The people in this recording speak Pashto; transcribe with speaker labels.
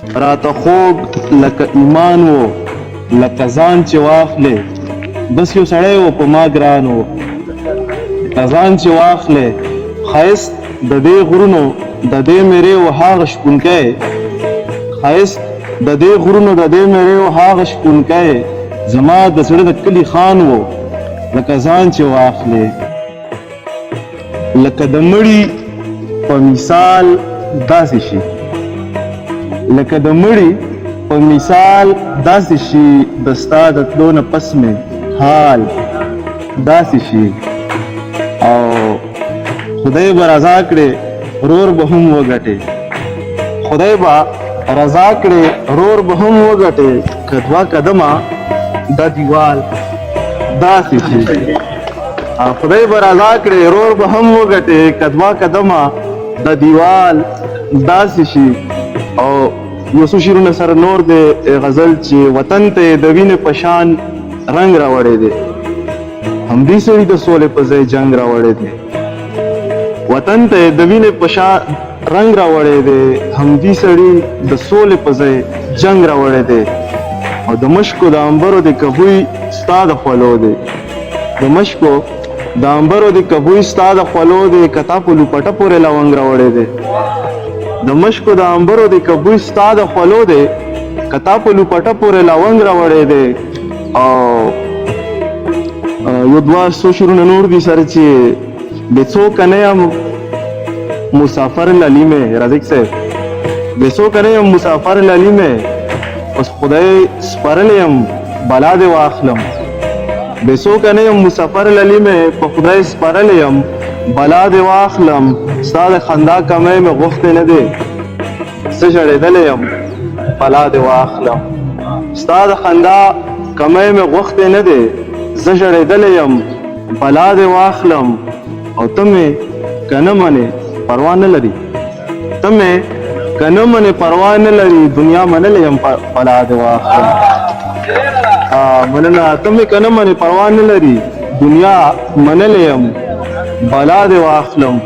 Speaker 1: راته خوږ لکه ایمان و لکه ځان چې واخلې بس یو سړی و په ما ګران و ځان چې واخلې ښایست د دې غرونو د دې میرې و هاغه شپونکی ښایست د دې غرونو د دې میرې و هاغه شپونکی زما د زړه د کلي خان و لکه ځان چې واخلې لکه د مړي په مثال داسې شي لکه د مړي په مثال داسې شي د ستا د تلو نه پس مې حال داسې شي او خدای به رضا کړي رور به هم وګټې خدای به رضا کړي رور به هم وګټې که دوه قدمه دا دیوال داسې شي خدای به رضا کړي رور به هم وګټې که دوه قدمه دا دیوال داسې شي او یو څو شعرونه سره نور دی غزل چې وطن ته د وینې په شان رنګ راوړی دی همدې سړي د سولې په ځای جنګ راوړی دی وطن ته د وینې په شان رنګ راوړی دی همدې سړي د سولې په ځای جنګ راوړی دی او د مشکو د عنبرو د کبوی ستا د خولو دی د مشکو د عنبرو د کبوی ستا د خولو دی کتا په لوپټه پورې لونګ راوړی دی د مشکو د عنبرو د کبوی ستا د خولو دی کتا په لوپټه پورې لونګ راوړی دی او یو دوه څو شعرونه نور دي سره چې بې څوکه نه یم مسافر للی مې رازق صاحب بې څوکه نه یم مسافر للی مې اوس خدای سپارلی یم بلا دې واخلم بې څوکه نه یم مسافر للی مې په خدای سپارلی یم بلا دې واخلم ستا د خندا کمی مې غوښتې نه دی زه ژړېدلی یم بلا دې واخلم ستا د خندا کمی مې غوښتې نه دی زه ژړېدلی یم بلا دې واخلم او ته مې که نه منې پروا نه لري ته مې که نه منې پروا نه لري دنیا منلی یم بلا دې واخلم مننه ته مې که نه منې پروا نه لري دنیا منلی یم بلا دې واخلم